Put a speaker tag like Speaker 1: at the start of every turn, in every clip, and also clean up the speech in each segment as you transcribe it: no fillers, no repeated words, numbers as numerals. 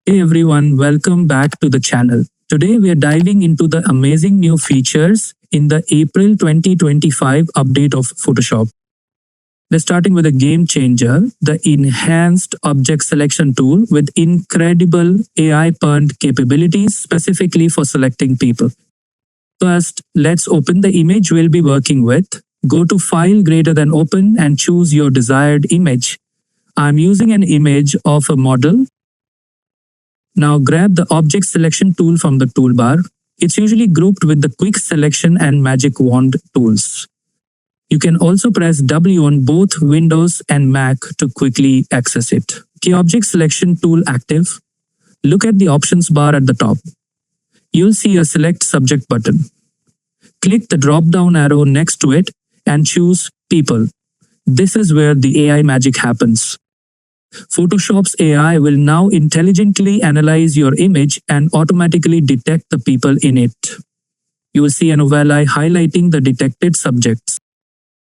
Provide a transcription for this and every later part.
Speaker 1: Hey everyone, welcome back to the channel. Today we are diving into the amazing new features in the April 2025 update of Photoshop. We're starting with a game changer, the enhanced object selection tool with incredible AI-powered capabilities specifically for selecting people. First, let's open the image we'll be working with. Go to File greater than Open and choose your desired image. I'm using an image of a model. Now grab the Object Selection tool from the toolbar. It's usually grouped with the Quick Selection and Magic Wand tools. You can also press W on both Windows and Mac to quickly access it. Key Object Selection tool active. Look at the options bar at the top. You'll see a Select Subject button. Click the drop-down arrow next to it and choose People. This is where the AI magic happens. Photoshop's AI will now intelligently analyze your image and automatically detect the people in it. You will see an overlay highlighting the detected subjects.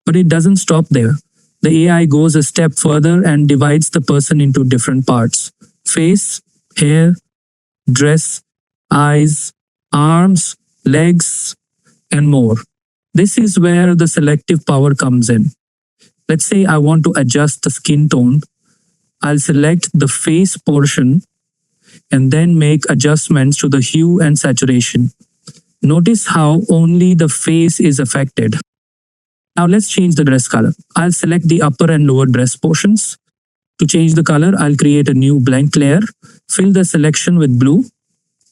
Speaker 1: But it doesn't stop there. The AI goes a step further and divides the person into different parts: face, hair, dress, eyes, arms, legs, and more. This is where the selective power comes in. Let's say I want to adjust the skin tone. I'll select the face portion and then make adjustments to the hue and saturation. Notice how only the face is affected. Now let's change the dress color. I'll select the upper and lower dress portions. To change the color, I'll create a new blank layer, fill the selection with blue,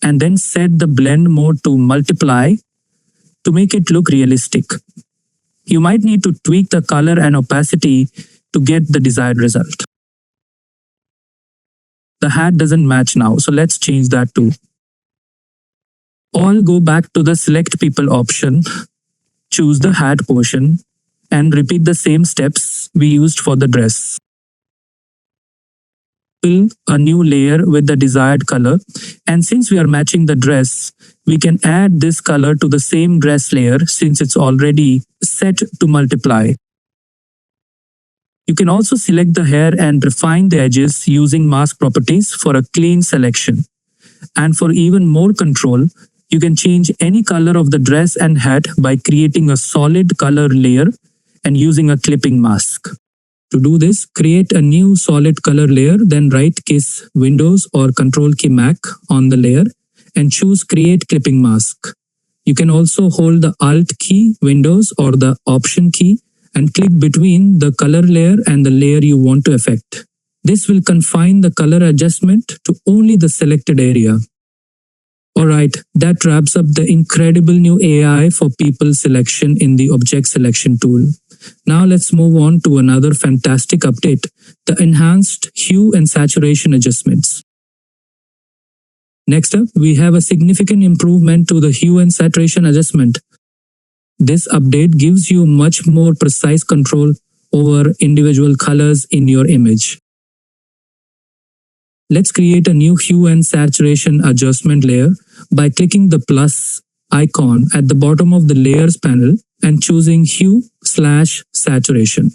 Speaker 1: and then set the blend mode to multiply to make it look realistic. You might need to tweak the color and opacity to get the desired result. The hat doesn't match now, so let's change that too. All go back to the Select People option, choose the hat portion, and repeat the same steps we used for the dress. Fill a new layer with the desired color, and since we are matching the dress, we can add this color to the same dress layer since it's already set to multiply. You can also select the hair and refine the edges using mask properties for a clean selection. And for even more control, you can change any color of the dress and hat by creating a solid color layer and using a clipping mask. To do this, create a new solid color layer, then right-click Windows or Control-key Mac on the layer and choose Create Clipping Mask. You can also hold the Alt key, Windows, or the Option key and click between the color layer and the layer you want to affect. This will confine the color adjustment to only the selected area. Alright, that wraps up the incredible new AI for people selection in the Object Selection tool. Now let's move on to another fantastic update, the enhanced Hue and Saturation adjustments. Next up, we have a significant improvement to the Hue and Saturation adjustment. This update gives you much more precise control over individual colors in your image. Let's create a new Hue and Saturation adjustment layer by clicking the plus icon at the bottom of the Layers panel and choosing Hue/Saturation.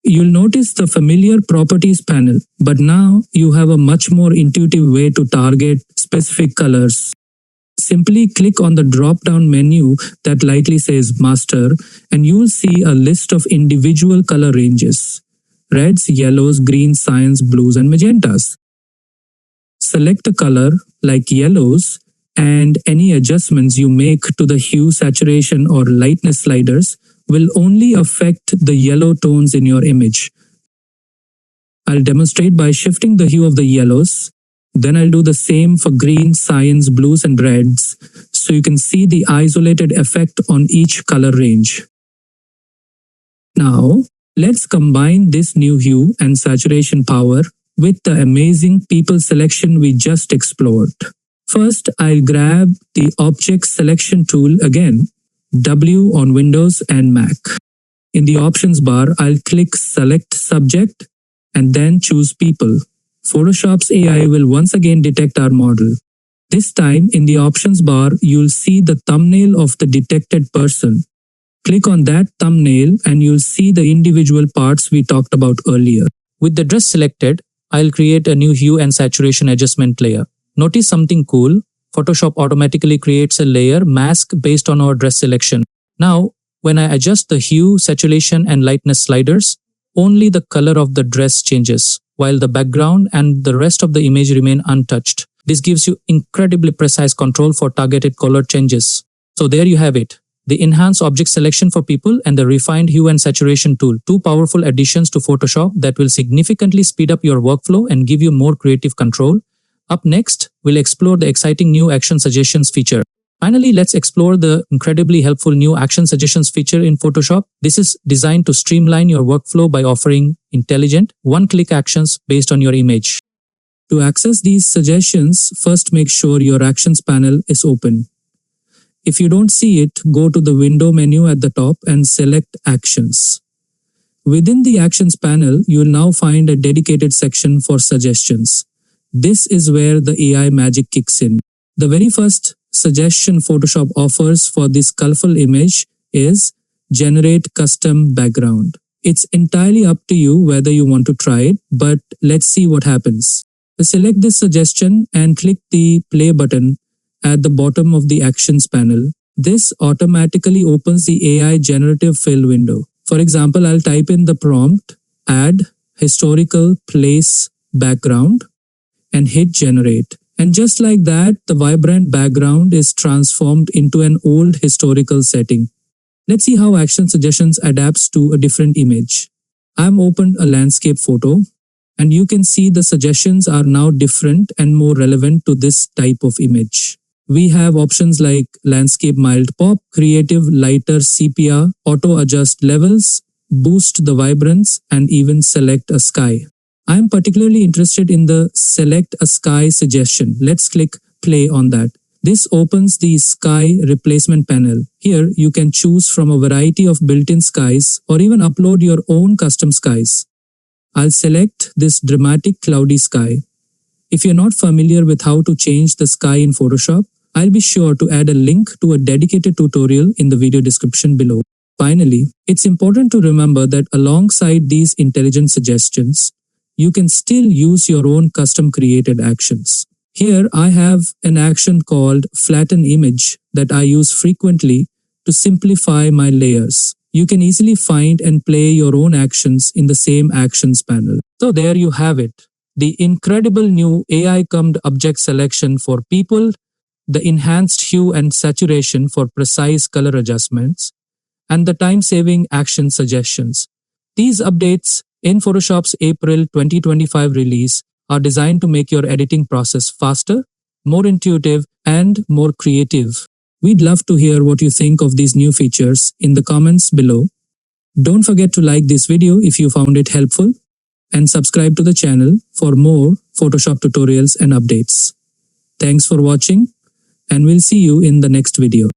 Speaker 1: You'll notice the familiar Properties panel, but now you have a much more intuitive way to target specific colors. Simply click on the drop-down menu that lightly says Master and you will see a list of individual color ranges: reds, yellows, greens, cyans, blues, and magentas. Select a color like yellows and any adjustments you make to the hue, saturation, or lightness sliders will only affect the yellow tones in your image. I'll demonstrate by shifting the hue of the yellows. Then I'll do the same for greens, cyans, blues, and reds, so you can see the isolated effect on each color range. Now, let's combine this new hue and saturation power with the amazing people selection we just explored. First, I'll grab the Object Selection tool again, W on Windows and Mac. In the options bar, I'll click Select Subject and then choose People. Photoshop's AI will once again detect our model. This time, in the options bar, you'll see the thumbnail of the detected person. Click on that thumbnail and you'll see the individual parts we talked about earlier. With the dress selected, I'll create a new Hue and Saturation adjustment layer. Notice something cool. Photoshop automatically creates a layer mask based on our dress selection. Now, when I adjust the hue, saturation, and lightness sliders, only the color of the dress changes, while the background and the rest of the image remain untouched. This gives you incredibly precise control for targeted color changes. So there you have it. The enhanced object selection for people and the refined hue and saturation tool. Two powerful additions to Photoshop that will significantly speed up your workflow and give you more creative control. Up next, we'll explore the exciting new action suggestions feature. Finally, let's explore the incredibly helpful new action suggestions feature in Photoshop. This is designed to streamline your workflow by offering intelligent, one-click actions based on your image. To access these suggestions, first make sure your Actions panel is open. If you don't see it, go to the window menu at the top and select Actions. Within the Actions panel, you will now find a dedicated section for suggestions. This is where the AI magic kicks in. The very first suggestion Photoshop offers for this colorful image is generate custom background. It's entirely up to you whether you want to try it, but let's see what happens. Select this suggestion and click the play button at the bottom of the Actions panel. This automatically opens the AI generative fill window. For example, I'll type in the prompt, add historical place background, and hit generate. And just like that, the vibrant background is transformed into an old historical setting. Let's see how Action Suggestions adapts to a different image. I've opened a landscape photo, and you can see the suggestions are now different and more relevant to this type of image. We have options like landscape mild pop, creative lighter sepia, auto adjust levels, boost the vibrance, and even select a sky. I am particularly interested in the select a sky suggestion. Let's click play on that. This opens the sky replacement panel. Here you can choose from a variety of built-in skies or even upload your own custom skies. I'll select this dramatic cloudy sky. If you're not familiar with how to change the sky in Photoshop, I'll be sure to add a link to a dedicated tutorial in the video description below. Finally, it's important to remember that alongside these intelligent suggestions, you can still use your own custom created actions. Here I have an action called Flatten Image that I use frequently to simplify my layers. You can easily find and play your own actions in the same Actions panel. So there you have it. The incredible new AI-combed object selection for people, the enhanced hue and saturation for precise color adjustments, and the time-saving action suggestions. These updates in Photoshop's April 2025 release are designed to make your editing process faster, more intuitive, and more creative. We'd love to hear what you think of these new features in the comments below. Don't forget to like this video if you found it helpful, and subscribe to the channel for more Photoshop tutorials and updates. Thanks for watching, and we'll see you in the next video.